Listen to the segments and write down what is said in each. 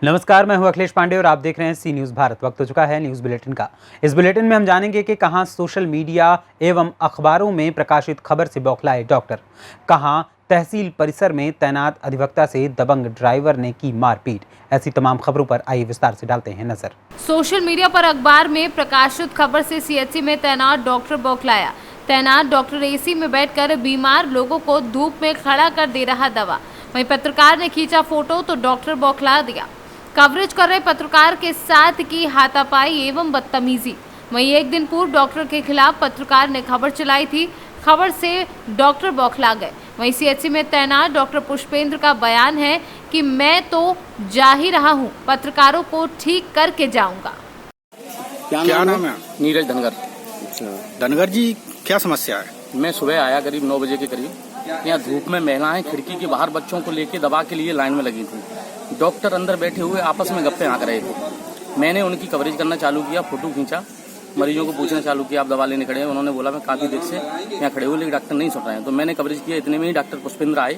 नमस्कार, मैं हूं अखिलेश पांडे और आप देख रहे हैं सी न्यूज़ भारत। वक्त हो चुका है न्यूज़ बुलेटिन का। इस बुलेटिन में हम जानेंगे कि कहां सोशल मीडिया एवं अखबारों में प्रकाशित खबर से बौखलाए डॉक्टर, कहां तहसील परिसर में तैनात अधिवक्ता से दबंग ड्राइवर ने की मारपीट। ऐसी तमाम खबरों पर आइए विस्तार से डालते हैं नजर। सोशल मीडिया पर अखबार में प्रकाशित खबर से सीएचसी में तैनात डॉक्टर बौखलाया। तैनात डॉक्टर एसी में बैठकर बीमार लोगों को धूप में खड़ा कर दे रहा दवा। वहीं पत्रकार ने खींचा फोटो तो डॉक्टर बौखला दिया। कवरेज कर रहे पत्रकार के साथ की हाथापाई एवं बदतमीजी। वहीं एक दिन पूर्व डॉक्टर के खिलाफ पत्रकार ने खबर चलाई थी। खबर से डॉक्टर बौखला गए। वहीं सीएचसी में तैनात डॉक्टर पुष्पेंद्र का बयान है कि मैं तो जा ही रहा हूं, पत्रकारों को ठीक करके जाऊंगा। क्या नाम है? नीरज धनगर। अच्छा, धनगर जी, क्या समस्या है? मैं सुबह आया करीब 9 बजे के करीब। यहाँ धूप में महिलाएं खिड़की के बाहर बच्चों को लेके दवा के लिए लाइन में लगी थी। डॉक्टर अंदर बैठे हुए आपस में गप्पे हाँक रहे थे। मैंने उनकी कवरेज करना चालू किया, फोटो खींचा, मरीजों को पूछना चालू किया, आप दवा लेने खड़े हैं? उन्होंने बोला मैं काफी देर से यहाँ खड़े हुए लेकिन डॉक्टर नहीं सुन रहे हैं। तो मैंने कवरेज किया। इतने में ही डॉक्टर पुष्पेंद्र आए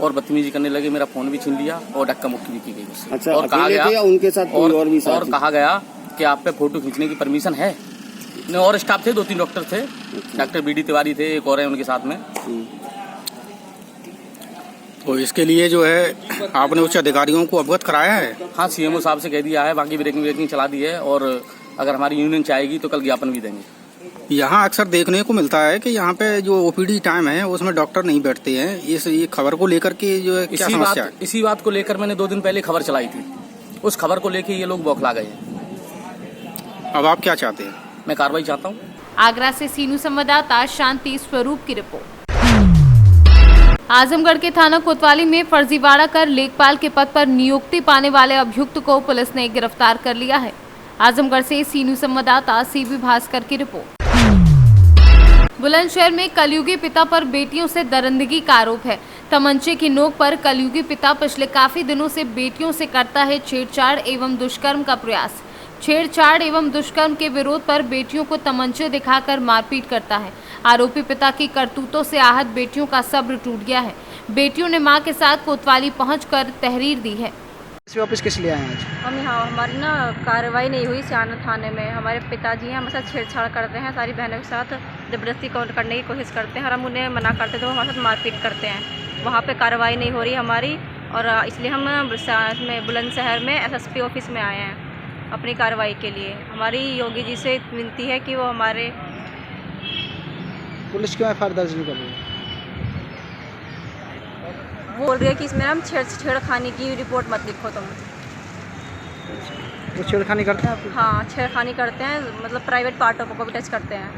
और बदतमीजी करने लगे। मेरा फोन भी छीन लिया और धक्का मुक्की भी की गई उससे। अच्छा, और कहा गया उनके साथ कोई और भी साथ? और कहा गया कि आप पे फोटो खींचने की परमिशन है। और स्टाफ थे, 2-3 डॉक्टर थे। डॉक्टर बीडी तिवारी थे, एक और है उनके साथ में। तो इसके लिए जो है आपने उच्च अधिकारियों को अवगत कराया है? हाँ, सीएमओ साहब से कह दिया है, बाकी ब्रेकिंग चला दी है और अगर हमारी यूनियन चाहेगी तो कल ज्ञापन भी देंगे। यहाँ अक्सर देखने को मिलता है कि यहाँ पे जो ओपीडी टाइम है उसमें डॉक्टर नहीं बैठते हैं। ये खबर को लेकर के जो है क्या समस्या है? इसी बात को लेकर मैंने 2 दिन पहले खबर चलाई थी। उस खबर को लेकर ये लोग बौखला गए हैं। अब आप क्या चाहते हैं? मैं कार्रवाई चाहता हूँ। आगरा से सीनू संवाददाता शांति स्वरूप की रिपोर्ट। आजमगढ़ के थाना कोतवाली में फर्जीवाड़ा कर लेखपाल के पद पर नियुक्ति पाने वाले अभियुक्त को पुलिस ने गिरफ्तार कर लिया है। आजमगढ़ से सीनू संवाददाता सीबी भास्कर की रिपोर्ट। बुलंदशहर में कलयुगी पिता पर बेटियों से दरिंदगी का आरोप है। तमंचे की नोक पर कलयुगी पिता पिछले काफी दिनों से बेटियों से करता है छेड़छाड़ एवं दुष्कर्म का प्रयास। छेड़छाड़ एवं दुष्कर्म के विरोध पर बेटियों को तमंचे दिखाकर मारपीट करता है। आरोपी पिता की करतूतों से आहत बेटियों का सब्र टूट गया है। बेटियों ने मां के साथ कोतवाली पहुंचकर तहरीर दी है। वापस किस लिए आए हैं आज? हम यहाँ हमारी ना कार्रवाई नहीं हुई सियाना थाने में। हमारे पिताजी हैं, हमारे साथ छेड़छाड़ करते हैं, सारी बहनों के साथ ज़बरदस्ती करने की कोशिश करते हैं और हम उन्हें मना करते थे, वो हमारे साथ मारपीट करते हैं। वहाँ पे कार्रवाई नहीं हो रही हमारी और इसलिए हम बुलंदशहर में एसएसपी ऑफिस में आए हैं अपनी कार्रवाई के लिए। हमारी योगी जी से विनती है कि वो हमारे पुलिस क्यों एफआईआर दर्ज नहीं कर रही है? वो बोल रही है कि इसमें हम छेड़खानी की रिपोर्ट मत लिखो तुम। वो छेड़खानी करते हैं आप? हाँ, छेड़खानी करते हैं, मतलब प्राइवेट पार्टों को भी टच करते हैं।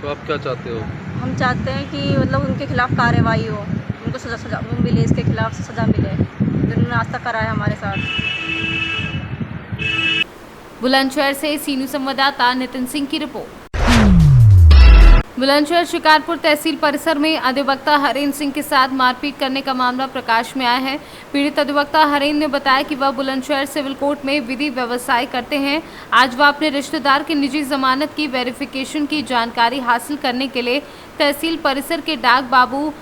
तो आप क्या चाहते हो? हम चाहते हैं कि मतलब उनके खिलाफ कार्रवाई हो, उनको सजा मिले, इसके खिलाफ सजा मिले जिन्होंने आज तक करा है हमारे साथ। बुलंदशहर से सीनू संवाददाता नितिन सिंह की रिपोर्ट। बुलंदशहर शिकारपुर तहसील परिसर में अधिवक्ता हरेंद्र सिंह के साथ मारपीट करने का मामला प्रकाश में आया है। पीड़ित अधिवक्ता हरेंद्र ने बताया कि वह बुलंदशहर सिविल कोर्ट में विधि व्यवसाय करते हैं। आज वह अपने रिश्तेदार की निजी जमानत की वेरिफिकेशन की जानकारी हासिल करने के लिए तहसील परिसर के डाक बाबू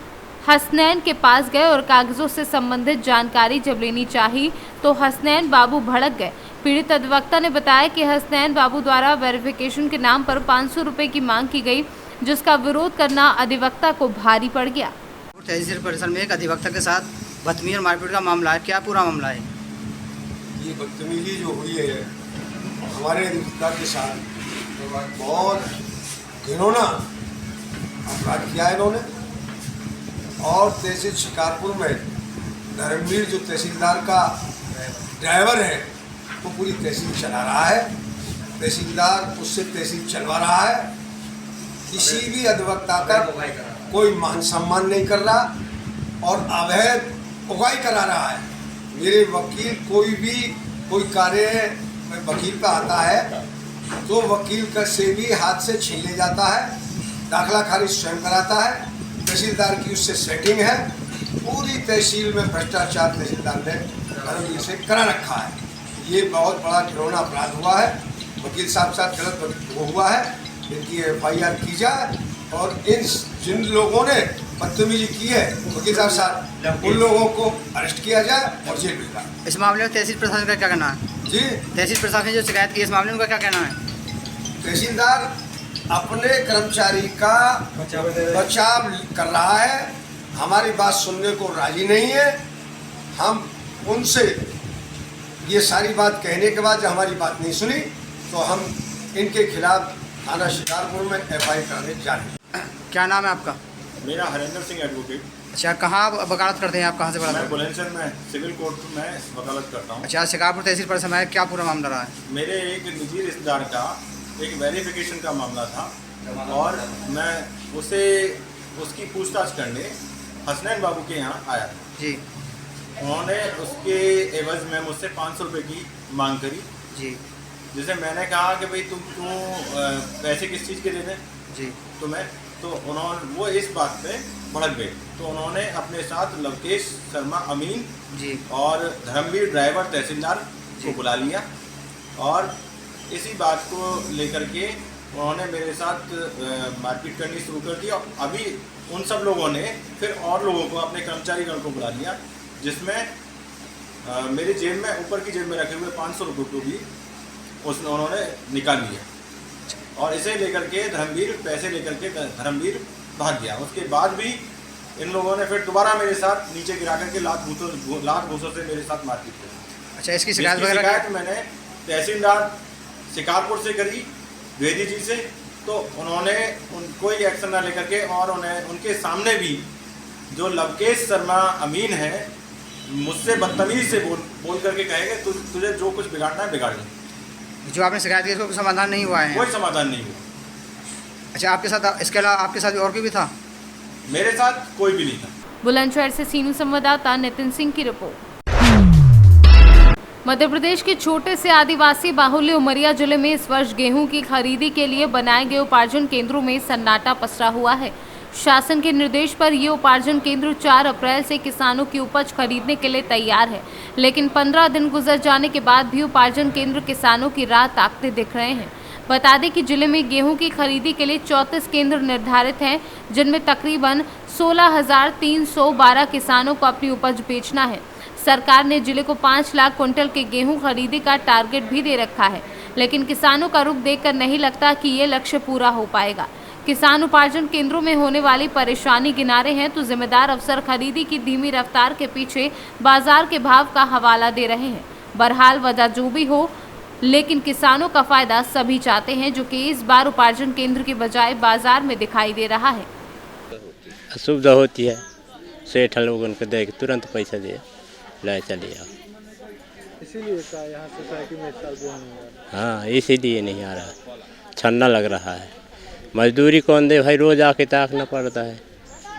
हसनैन के पास गए और कागजों से संबंधित जानकारी जब लेनी चाहिए तो हसनैन बाबू भड़क गए। पीड़ित अधिवक्ता ने बताया कि हसनैन बाबू द्वारा वेरिफिकेशन के नाम पर 500 रुपये की मांग की गई, जिसका विरोध करना अधिवक्ता को भारी पड़ गया। तहसील परिसर में एक अधिवक्ता के साथ बदतमीजी और मारपीट का मामला है। क्या पूरा मामला है? ये बदतमीजी जो हुई है हमारे अधिवक्ता के साथ, बहुत घिनौना अपराध किया है इन्होंने। और तहसील शिकारपुर में धर्मवीर जो तहसीलदार का ड्राइवर है वो पूरी तहसील चला रहा है। तहसीलदार उससे तहसील चलवा रहा है। किसी भी अधिवक्ता का कोई मान सम्मान नहीं कर रहा और अवैध उगाई करा रहा है। मेरे वकील कोई कार्य वकील का आता है तो वकील का से भी हाथ से छीन ले जाता है, दाखिला खारिज स्वयं कराता है। तहसीलदार की उससे सेटिंग है। पूरी तहसील में भ्रष्टाचार तहसीलदार ने धर्मवीर से करा रखा है। ये बहुत बड़ा घिनौना अपराध हुआ है। वकील साहब साथ गलत हुआ है, इनकी एफआईआर की जाए और इन जिन लोगों ने बदतमीजी की है उनके साथ उन लोगों को अरेस्ट किया जाए और जेल भेजा। इस मामले में तहसील प्रशासन का क्या कहना है? जी, तहसील प्रशासन ने जो शिकायत की इस मामले में उनका क्या कहना है? तहसीलदार अपने कर्मचारी का बचाव कर रहा है, हमारी बात सुनने को राजी नहीं है। हम उनसे ये सारी बात कहने के बाद जब हमारी बात नहीं सुनी तो हम इनके खिलाफ थाना शिकारपुर में FI करने जा रहे हैं। क्या नाम है आपका? मेरा हरेंद्र सिंह एडवोकेट। अच्छा, कहाँ वकालत करते हैं आप? कहाँ से मैं वकालत? बुलंदशहर में सिविल कोर्ट में वकालत करता हूँ। अच्छा, शिकारपुर तहसील पर समय क्या पूरा मामला रहा है? मेरे एक निजी रिश्तेदार का एक वेरिफिकेशन का मामला था और मैं उसे उसकी पूछताछ करने हसनैन बाबू के यहाँ आया था जी। उन्होंने उसके एवज में मुझसे 500 रुपये की मांग करी जी। जिसे मैंने कहा कि भाई तुम पैसे किस चीज़ के दे दें जी तुम्हें, तो उन्होंने वो इस बात पे भड़क गए। तो उन्होंने अपने साथ लवकेश शर्मा अमीन जी और धर्मवीर ड्राइवर तहसीलदार को बुला लिया और इसी बात को लेकर के उन्होंने मेरे साथ मारपीट करनी शुरू कर दी। और अभी उन सब लोगों ने फिर और लोगों को, अपने कर्मचारीगण को बुला लिया, जिसमें मेरी जेब में, ऊपर की जेब में रखे हुए 500 रुपये को भी उसने उन्होंने निकाल लिया और इसे लेकर के पैसे लेकर के धर्मवीर भाग गया। उसके बाद भी इन लोगों ने फिर दोबारा मेरे साथ नीचे गिरा करके लात घूसों से मेरे साथ मारपीट करी। अच्छा, इसकी शिकायत मैंने तहसीलदार शिकारपुर से करी, द्विवेदी जी से, तो उन्होंने कोई एक्शन ना लेकर के और उन्हें उनके सामने भी जो लवकेश शर्मा अमीन है मुझसे बदतमीज से बोल करके कहेंगे तुझे जो कुछ बिगाड़ना है बिगाड़ ले। जो आपने शिकायत की इसको समाधान नहीं हुआ है? कोई समाधान नहीं हुआ। अच्छा, आपके साथ, इसके अलावा आपके साथ और कोई भी था? मेरे साथ कोई भी नहीं था। बुलंदशहर से सीनू संवाददाता नितिन सिंह की रिपोर्ट। मध्य प्रदेश के छोटे से आदिवासी बाहुल्य उमरिया जिले में इस वर्ष गेहूं की खरीदी के लिए बनाए गए उपार्जन केंद्रों में सन्नाटा पसरा हुआ है। शासन के निर्देश पर ये उपार्जन केंद्र 4 अप्रैल से किसानों की उपज खरीदने के लिए तैयार है, लेकिन 15 दिन गुजर जाने के बाद भी उपार्जन केंद्र किसानों की राह ताकते दिख रहे हैं। बता दें कि जिले में गेहूं की खरीदी के लिए 34 केंद्र निर्धारित हैं, जिनमें तकरीबन 16,312 किसानों को अपनी उपज बेचना है। सरकार ने जिले को 5 लाख क्विंटल के गेहूं खरीदी का टारगेट भी दे रखा है, लेकिन किसानों का रुख देखकर नहीं लगता कि ये लक्ष्य पूरा हो पाएगा। किसान उपार्जन केंद्रों में होने वाली परेशानी गिना रहे हैं तो जिम्मेदार अफसर खरीदी की धीमी रफ्तार के पीछे बाजार के भाव का हवाला दे रहे हैं। बहरहाल वजह जो भी हो, लेकिन किसानों का फायदा सभी चाहते हैं, जो कि इस बार उपार्जन केंद्र के बजाय बाजार में दिखाई दे रहा है। असुविधा होती है, सेठ लोगों को देख तुरंत पैसा दिए ले चलिए। इसीलिए यहाँ सोसाइटी में इस साल गेहूं नहीं आ रहा। हाँ, इसीलिए नहीं आ रहा, छन्ना लग रहा है। मजदूरी कौन दे भाई, रोज आके ताकना पड़ता है,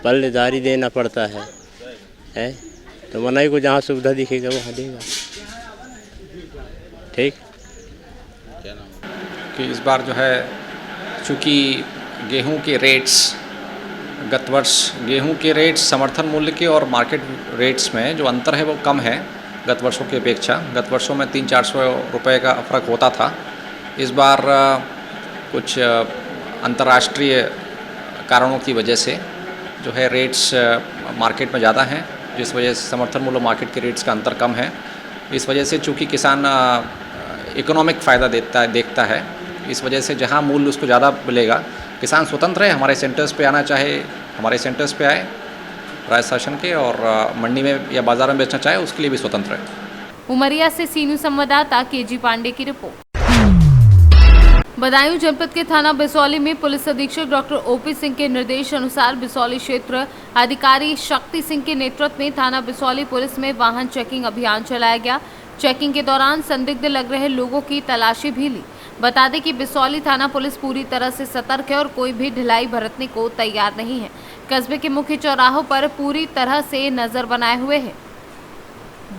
पल्लेदारी देना पड़ता है तो मनाई को जहाँ सुविधा दिखेगा वहाँ देगा। ठीक कि इस बार जो है चूँकि गेहूं के रेट्स, गत वर्ष गेहूं के रेट्स समर्थन मूल्य के और मार्केट रेट्स में जो अंतर है वो कम है गत वर्षों की अपेक्षा। गत वर्षों में 300-400 रुपये का फ़र्क होता था। इस बार कुछ अंतर्राष्ट्रीय कारणों की वजह से जो है रेट्स मार्केट में ज़्यादा हैं, जिस वजह से समर्थन मूल्य मार्केट के रेट्स का अंतर कम है। इस वजह से चूँकि किसान इकोनॉमिक फ़ायदा देखता है, इस वजह से जहाँ मूल्य उसको ज़्यादा मिलेगा, किसान स्वतंत्र है, हमारे सेंटर्स पे आना चाहे हमारे सेंटर्स पे आए राज्य शासन के, और मंडी में या बाजार में बेचना चाहे उसके लिए भी स्वतंत्र है। उमरिया से सीनू संवाददाता केजी पांडे की रिपोर्ट। बदायूं जनपद के थाना बिसौली में पुलिस अधीक्षक डॉक्टर ओपी सिंह के निर्देश अनुसार बिसौली क्षेत्र अधिकारी शक्ति सिंह के नेतृत्व में थाना बिसौली पुलिस में वाहन चेकिंग अभियान चलाया गया। चेकिंग के दौरान संदिग्ध लग रहे लोगों की तलाशी भी ली। बता दें कि बिसौली थाना पुलिस पूरी तरह से सतर्क है और कोई भी ढिलाई बरतने को तैयार नहीं है। कस्बे के मुख्य चौराहों पर पूरी तरह से नजर बनाए हुए है।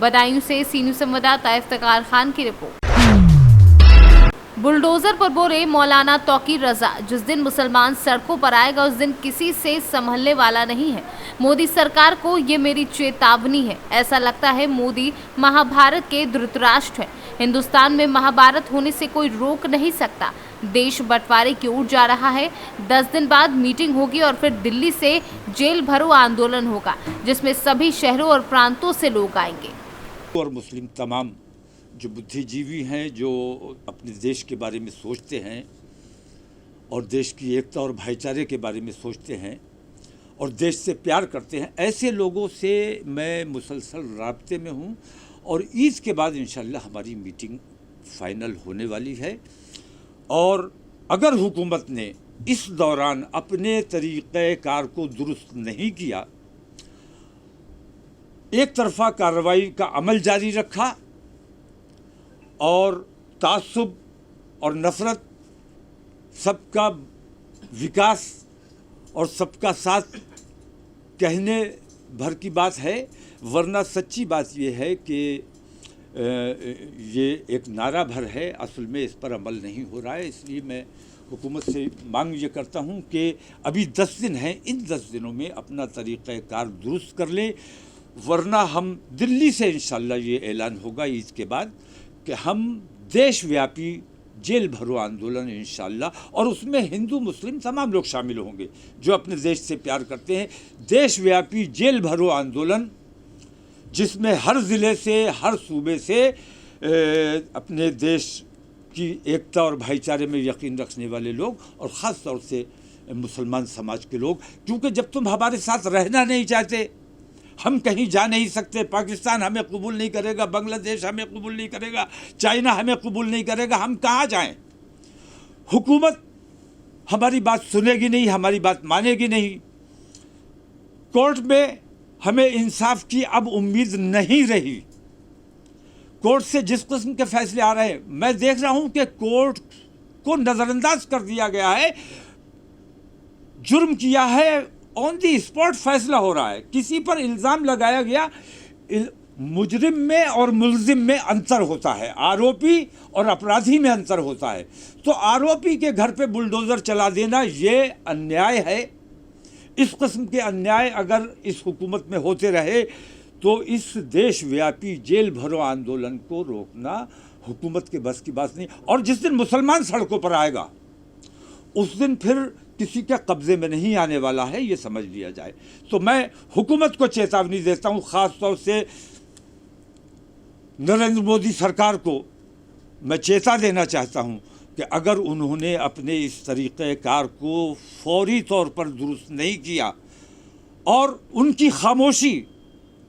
बदायूं से सीनू संवाददाता इफ्तिकार खान की रिपोर्ट। बुलडोजर पर बोरे मौलाना तौकीर रजा, जिस दिन मुसलमान सड़कों पर आएगा उस दिन किसी से संभलने वाला नहीं है। मोदी सरकार को ये मेरी चेतावनी है। ऐसा लगता है मोदी महाभारत के धृतराष्ट्र है। हिंदुस्तान में महाभारत होने से कोई रोक नहीं सकता। देश बंटवारे की ओर जा रहा है। 10 दिन बाद मीटिंग होगी और फिर दिल्ली से जेल भरो आंदोलन होगा, जिसमें सभी शहरों और प्रांतों से लोग आएंगे। और मुस्लिम तमाम जो बुद्धिजीवी हैं, जो अपने देश के बारे में सोचते हैं और देश की एकता और भाईचारे के बारे में सोचते हैं और देश से प्यार करते हैं, ऐसे लोगों से मैं मुसलसल राब्ते में हूँ। और ईद के बाद इंशाल्लाह हमारी मीटिंग फाइनल होने वाली है। और अगर हुकूमत ने इस दौरान अपने तरीक़ेकार को दुरुस्त नहीं किया, एक तरफा कार्रवाई का अमल जारी रखा और तासुब और नफ़रत, सबका विकास और सबका साथ कहने भर की बात है, वरना सच्ची बात ये है कि ये एक नारा भर है, असल में इस पर अमल नहीं हो रहा है। इसलिए मैं हुकूमत से मांग ये करता हूँ कि अभी 10 दिन हैं, इन 10 दिनों में अपना तरीक़ाकार दुरुस्त कर लें, वरना हम दिल्ली से इंशाल्लाह ये ऐलान होगा ईद के बाद कि हम देशव्यापी जेल भरो आंदोलन इंशाल्लाह, और उसमें हिंदू मुस्लिम तमाम लोग शामिल होंगे जो अपने देश से प्यार करते हैं। देशव्यापी जेल भरो आंदोलन जिसमें हर ज़िले से, हर सूबे से अपने देश की एकता और भाईचारे में यकीन रखने वाले लोग और ख़ास तौर से मुसलमान समाज के लोग, क्योंकि जब तुम हमारे साथ रहना नहीं चाहते, हम कहीं जा नहीं सकते, पाकिस्तान हमें कबूल नहीं करेगा, बांग्लादेश हमें कबूल नहीं करेगा, चाइना हमें कबूल नहीं करेगा, हम कहाँ जाएं? हुकूमत हमारी बात सुनेगी नहीं, हमारी बात मानेगी नहीं। कोर्ट में हमें इंसाफ की अब उम्मीद नहीं रही। कोर्ट से जिस किस्म के फैसले आ रहे हैं, मैं देख रहा हूँ कि कोर्ट को नज़रअंदाज कर दिया गया है। जुर्म किया है, ऑन दी स्पॉट फैसला हो रहा है। किसी पर इल्ज़ाम लगाया गया, मुजरिम में और मुल्जिम में अंतर होता है, आरोपी और अपराधी में अंतर होता है। तो आरोपी के घर पे बुलडोज़र चला देना ये अन्याय है। इस किस्म के अन्याय अगर इस हुकूमत में होते रहे तो इस देशव्यापी जेल भरो आंदोलन को रोकना हुकूमत के बस की बात नहीं। और जिस दिन मुसलमान सड़कों पर आएगा उस दिन फिर किसी के कब्ज़े में नहीं आने वाला है, ये समझ लिया जाए। तो मैं हुकूमत को चेतावनी देता हूँ, ख़ास तौर से नरेंद्र मोदी सरकार को मैं चेता देना चाहता हूँ कि अगर उन्होंने अपने इस तरीक़ेकार को फौरी तौर पर दुरुस्त नहीं किया और उनकी खामोशी,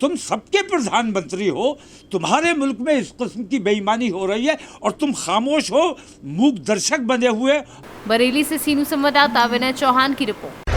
तुम सबके प्रधानमंत्री हो, तुम्हारे मुल्क में इस किस्म की बेईमानी हो रही है और तुम खामोश हो, मूक दर्शक बने हुए। बरेली से सीनू संवाददाता विनय चौहान की रिपोर्ट।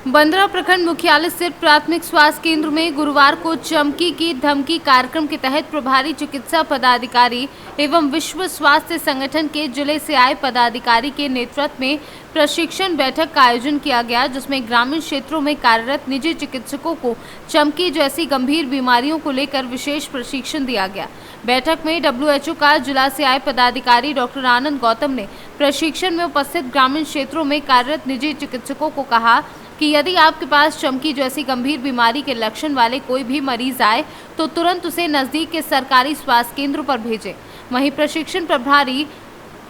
बंदरा प्रखंड मुख्यालय स्थित प्राथमिक स्वास्थ्य केंद्र में गुरुवार को चमकी की धमकी कार्यक्रम के तहत प्रभारी चिकित्सा पदाधिकारी एवं विश्व स्वास्थ्य संगठन के जिले से आए पदाधिकारी के नेतृत्व में प्रशिक्षण बैठक का आयोजन किया गया, जिसमें ग्रामीण क्षेत्रों में कार्यरत निजी चिकित्सकों को चमकी जैसी गंभीर बीमारियों को लेकर विशेष प्रशिक्षण दिया गया। बैठक में WHO का जिला से आए पदाधिकारी डॉक्टर आनंद गौतम ने प्रशिक्षण में उपस्थित ग्रामीण क्षेत्रों में कार्यरत निजी चिकित्सकों को कहा कि यदि आपके पास चमकी जैसी गंभीर बीमारी के लक्षण वाले कोई भी मरीज आए तो तुरंत उसे नजदीक के सरकारी स्वास्थ्य केंद्र पर भेजें। वहीं प्रशिक्षण प्रभारी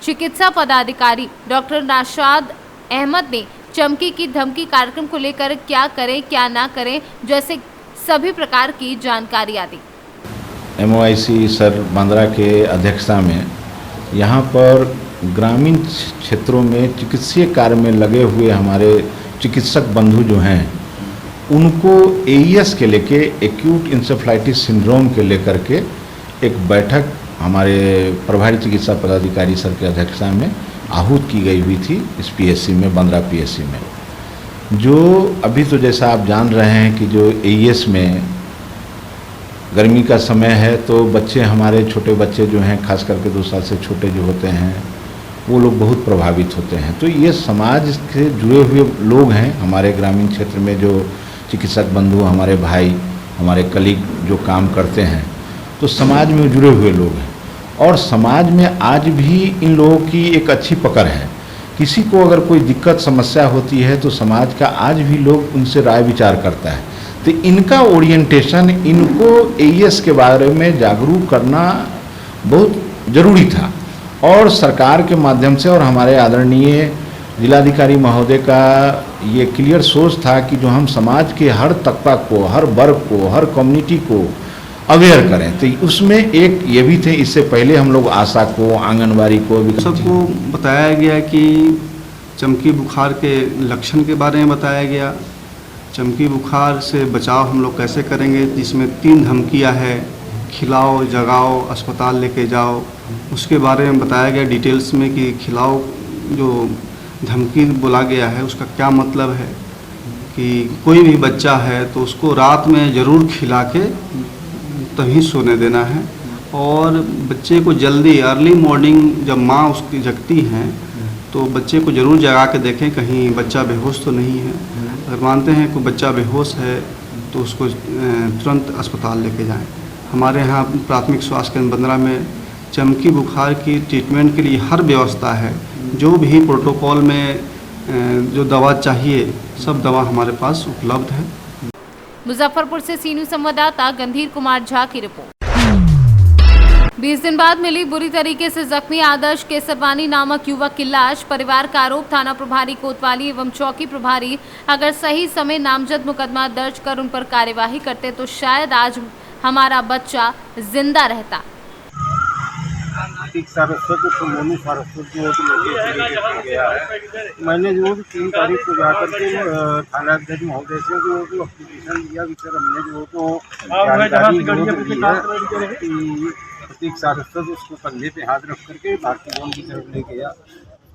चिकित्सा पदाधिकारी डॉक्टर नाशाद अहमद ने चमकी की धमकी कार्यक्रम को लेकर क्या करें क्या ना करें जैसे सभी प्रकार की जानकारियां दी। MOIC सर बांद्रा के अध्यक्षता में यहाँ पर ग्रामीण क्षेत्रों में चिकित्सीय कार्य में लगे हुए हमारे चिकित्सक बंधु जो हैं उनको AES के लेके एक्यूट इंसेफ्लाइटिस सिंड्रोम के लेकर के एक बैठक हमारे प्रभारी चिकित्सा पदाधिकारी सर के अध्यक्षता में आहूत की गई हुई थी इस PSC में, बांद्रा PSC में। जो अभी तो जैसा आप जान रहे हैं कि जो AES में गर्मी का समय है तो बच्चे, हमारे छोटे बच्चे जो हैं, खास करके 2 साल से छोटे जो होते हैं, वो लोग बहुत प्रभावित होते हैं। तो ये समाज से जुड़े हुए लोग हैं। हमारे ग्रामीण क्षेत्र में जो चिकित्सक बंधु, हमारे भाई, हमारे कलीग जो काम करते हैं, तो समाज में जुड़े हुए लोग हैं और समाज में आज भी इन लोगों की एक अच्छी पकड़ है। किसी को अगर कोई दिक्कत समस्या होती है तो समाज का आज भी लोग उनसे राय विचार करता है। तो इनका ओरिएंटेशन, इनको AES के बारे में जागरूक करना बहुत ज़रूरी था। और सरकार के माध्यम से और हमारे आदरणीय जिलाधिकारी महोदय का ये क्लियर सोच था कि जो हम समाज के हर तबका को, हर वर्ग को, हर कम्युनिटी को अवेयर करें, तो उसमें एक ये भी थे। इससे पहले हम लोग आशा को, आंगनबाड़ी को भी सबको बताया गया कि चमकी बुखार के लक्षण के बारे में बताया गया, चमकी बुखार से बचाव हम लोग कैसे करेंगे, जिसमें 3 धमकियां है, खिलाओ, जगाओ, अस्पताल लेके जाओ, उसके बारे में बताया गया डिटेल्स में कि खिलाओ जो धमकी बोला गया है उसका क्या मतलब है, कि कोई भी बच्चा है तो उसको रात में ज़रूर खिला के तभी सोने देना है, और बच्चे को जल्दी अर्ली मॉर्निंग जब माँ उसकी जगती हैं तो बच्चे को ज़रूर जगा के देखें कहीं बच्चा बेहोश तो नहीं है। अगर मानते हैं कि बच्चा बेहोश है तो उसको तुरंत अस्पताल लेके जाएं। हमारे यहाँ प्राथमिक स्वास्थ्य केंद्र बंदरा में चमकी बुखार की ट्रीटमेंट के लिए हर व्यवस्था है। जो भी प्रोटोकॉल में जो दवा चाहिए सब दवा हमारे पास उपलब्ध है। मुजफ्फरपुर से सी न्यूज़ संवाददाता गंधीर कुमार झा की रिपोर्ट। 20 दिन बाद मिली बुरी तरीके से जख्मी आदर्श केसरवानी नामक युवक की लाश। परिवार का आरोप थाना प्रभारी कोतवाली एवं चौकी प्रभारी अगर सही समय नामजद मुकदमा दर्ज कर उन पर कार्यवाही करते तो शायद आज हमारा बच्चा जिंदा रहता। सारस्वत तो मोनू सारस्वत जो लेके गया है, मैंने जो 3 तारीख को जाकर के थाना अध्यक्ष महोदय से जो एप्लीकेशन दिया कि सर हमने जो जानकारी दी है कि प्रतीक सारस्वत उसको कंधे पे हाथ रख करके भारतीय भवन की तरफ ले गया।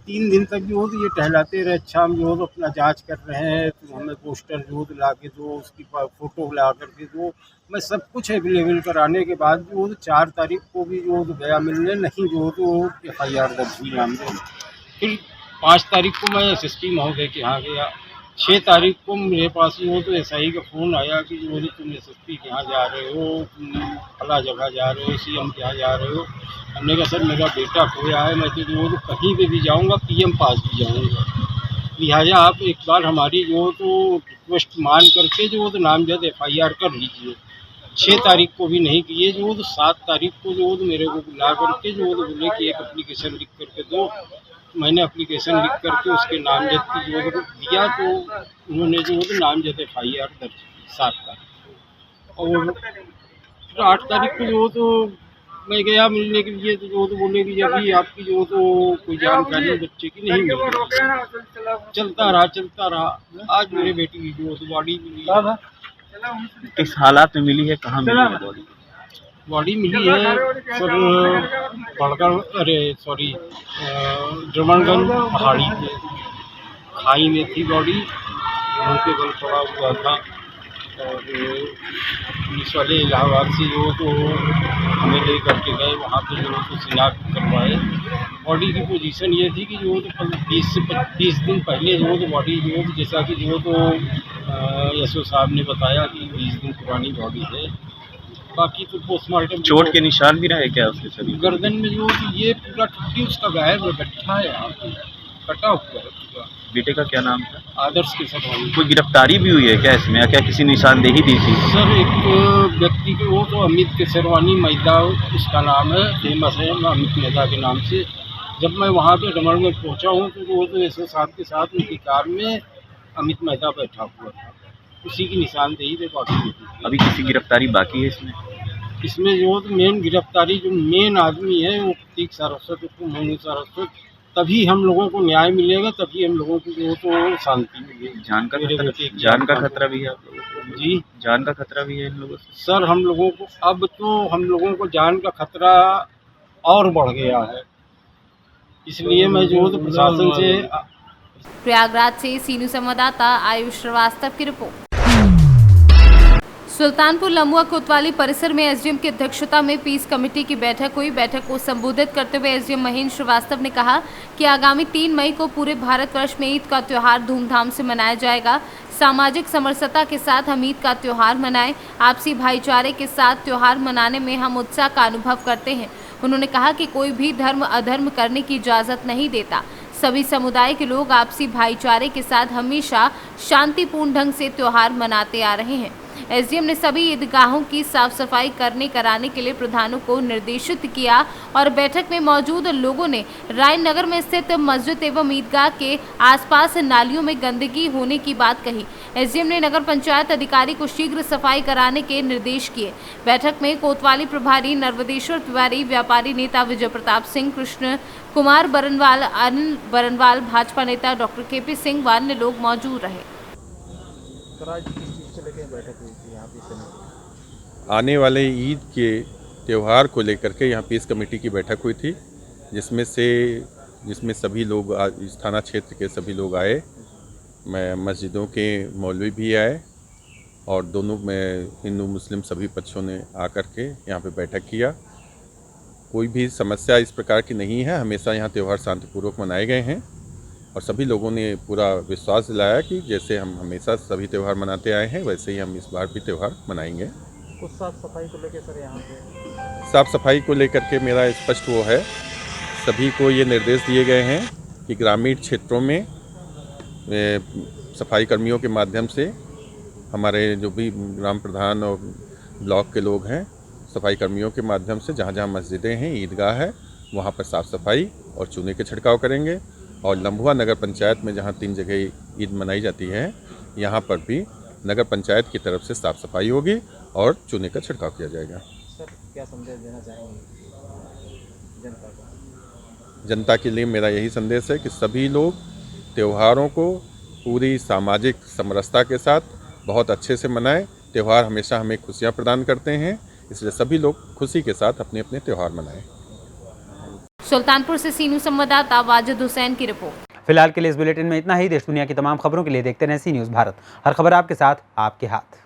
3 दिन तक जो ये टहलाते रहे। अच्छा हम जो अपना जांच कर रहे हैं तो हमें पोस्टर जो ला के दो, उसकी फ़ोटो ला करके दो, मैं सब कुछ अवेलेबल कराने के बाद जो 4 तारीख को भी जो गया मिलने, नहीं जो तो FIR दर्ज हुई नाम दे। फिर 5 तारीख को मैं SSP महोदय के यहाँ गया। 6 तारीख को मेरे पास जो तो SI का फ़ोन आया कि जो तुम SSP के यहाँ जा रहे हो, फला जगह जा रहे हो, CM के यहाँ जा रहे हो। हमने कहा सर मेरा बेटा खोया है, मैं तो जो कहीं पे भी जाऊँगा PM पास भी जाऊँगा, लिहाजा आप एक बार हमारी जो तो रिक्वेस्ट मान करके जो तो नामजद FIR कर लीजिए। 6 तारीख को भी नहीं किए, जो तो 7 तारीख को जो तो मेरे को बुला करके जो तो बोले कि एक एप्लीकेशन लिख करके दो। मैंने एप्लीकेशन लिख करके उसके नामजद की जो दिया, तो उन्होंने जो तो नामजद FIR दर्ज की 7 तारीख। और फिर 8 तारीख को जो तो मैं गया मिलने के लिए, तो जो तो बोले कि अभी आपकी जो तो कोई जानकारी बच्चे की नहीं मिल रही। चलता रहा। आज मेरे बेटी की जो तो बॉडी मिली। किस हालात में मिली है, कहाँ मिली है बॉडी? बॉडी मिली है सर ड्रमनगंज पहाड़ी पे खाई में थी बॉडी, मुँह पे बल पड़ा हुआ था। और पुलिस वाले इलाहाबाद से जो तो हमें ले करके गए, वहाँ पे जो तो शिनाख्त करवाए। बॉडी की पोजीशन ये थी कि जो तो 20 से 25 दिन पहले जो तो बॉडी जो तो जैसा कि जो तो SO साहब ने बताया कि 20 दिन पुरानी बॉडी है। बाकी तो पोस्टमार्टम। चोट के निशान भी रहे क्या उसके शरीर? गर्दन में जो ये पूरा टुट्टी उसका गायब है, बैठा है यहाँ पे, कटा हुआ है पूरा। बेटे का क्या नाम था? आदर्श केसरवानी। कोई गिरफ्तारी भी हुई है क्या इसमें, या क्या किसी निशानदेही दी थी? सर एक व्यक्ति को, वो तो अमित केसरवानी मैदा उसका नाम है, फेमस है अमित मैदा के नाम से। जब मैं वहाँ पे ड्रमनगंज पहुँचा हूँ तो वो तो SO साहब के साथ उनकी कार में अमित मैदा बैठा हुआ था, उसी की निशानदेही पे बाकी थी। अभी किसी गिरफ्तारी बाकी है इसमें? इसमें जो तो मेन गिरफ्तारी जो मेन आदमी है वो प्रतीक सारस्वत को मोनू सारस्वत, तभी हम लोगों को न्याय मिलेगा, तभी हम लोगों को जो तो शांति मिलेगी। जान का खतरा भी है आप लोगों को? जी, जान का खतरा भी है इन लोगों से? सर हम लोगों को अब तो हम लोगों को जान का खतरा और बढ़ गया है, इसलिए मैं जो तो प्रशासन से। प्रयागराज से सी न्यूज़ संवाददाता आयुष श्रीवास्तव की रिपोर्ट। सुल्तानपुर लमुआ कोतवाली परिसर में SDM की अध्यक्षता में पीस कमेटी की बैठक हुई। बैठक को संबोधित करते हुए SDM महेंद्र श्रीवास्तव ने कहा कि आगामी 3 मई को पूरे भारतवर्ष में ईद का त्यौहार धूमधाम से मनाया जाएगा। सामाजिक समरसता के साथ हम ईद का त्यौहार मनाएं। आपसी भाईचारे के साथ त्यौहार मनाने में हम उत्साह का अनुभव करते हैं। उन्होंने कहा कि कोई भी धर्म अधर्म करने की इजाज़त नहीं देता। सभी समुदाय के लोग आपसी भाईचारे के साथ हमेशा शांतिपूर्ण ढंग से त्यौहार मनाते आ रहे हैं। एसडीएम ने सभी ईदगाहों की साफ सफाई कराने के लिए प्रधानों को निर्देशित किया और बैठक में मौजूद लोगों ने रायन नगर में स्थित मस्जिद एवं ईदगाह के आसपास नालियों में गंदगी होने की बात कही। एसडीएम ने नगर पंचायत अधिकारी को शीघ्र सफाई कराने के निर्देश किए। बैठक में कोतवाली प्रभारी नर्वदेश्वर तिवारी, व्यापारी नेता विजय प्रताप सिंह, कृष्ण कुमार बरनवाल, अनिल बरनवाल, भाजपा नेता डॉक्टर केपी सिंह व अन्य लोग मौजूद रहे। आने वाले ईद के त्यौहार को लेकर के यहाँ पीस कमेटी की बैठक हुई थी, जिसमें सभी लोग इस थाना क्षेत्र के सभी लोग आए। मस्जिदों के मौलवी भी आए और दोनों में हिंदू मुस्लिम सभी पक्षों ने आकर के यहाँ पे बैठक किया। कोई भी समस्या इस प्रकार की नहीं है। हमेशा यहाँ त्यौहार शांतिपूर्वक मनाए गए हैं और सभी लोगों ने पूरा विश्वास दिलाया कि जैसे हम हमेशा सभी त्यौहार मनाते आए हैं वैसे ही हम इस बार भी त्यौहार मनाएंगे। कुछ साफ सफाई को लेकर सर यहाँ पे साफ सफाई को लेकर के मेरा स्पष्ट वो है, सभी को ये निर्देश दिए गए हैं कि ग्रामीण क्षेत्रों में सफाई कर्मियों के माध्यम से हमारे जो भी ग्राम प्रधान और ब्लॉक के लोग हैं, सफाई कर्मियों के माध्यम से जहाँ जहाँ मस्जिदें हैं, ईदगाह है, वहाँ पर साफ़ सफाई और चूने के छिड़काव करेंगे। और लम्बुआ नगर पंचायत में जहाँ 3 जगह ईद मनाई जाती है, यहाँ पर भी नगर पंचायत की तरफ से साफ़ सफाई होगी और चूने का छिड़काव किया जाएगा। सर क्या संदेश देना चाहेंगे जनता को? जनता के लिए मेरा यही संदेश है कि सभी लोग त्योहारों को पूरी सामाजिक समरसता के साथ बहुत अच्छे से मनाएं। त्यौहार हमेशा हमें खुशियाँ प्रदान करते हैं, इसलिए सभी लोग खुशी के साथ अपने अपने त्यौहार मनाएं। सुल्तानपुर से सी न्यूज़ संवाददाता वाजिद हुसैन की रिपोर्ट। फिलहाल के लिए इस बुलेटिन में इतना ही। देश दुनिया की तमाम खबरों के लिए देखते रहें सी न्यूज़ भारत। हर खबर आपके साथ, आपके हाथ।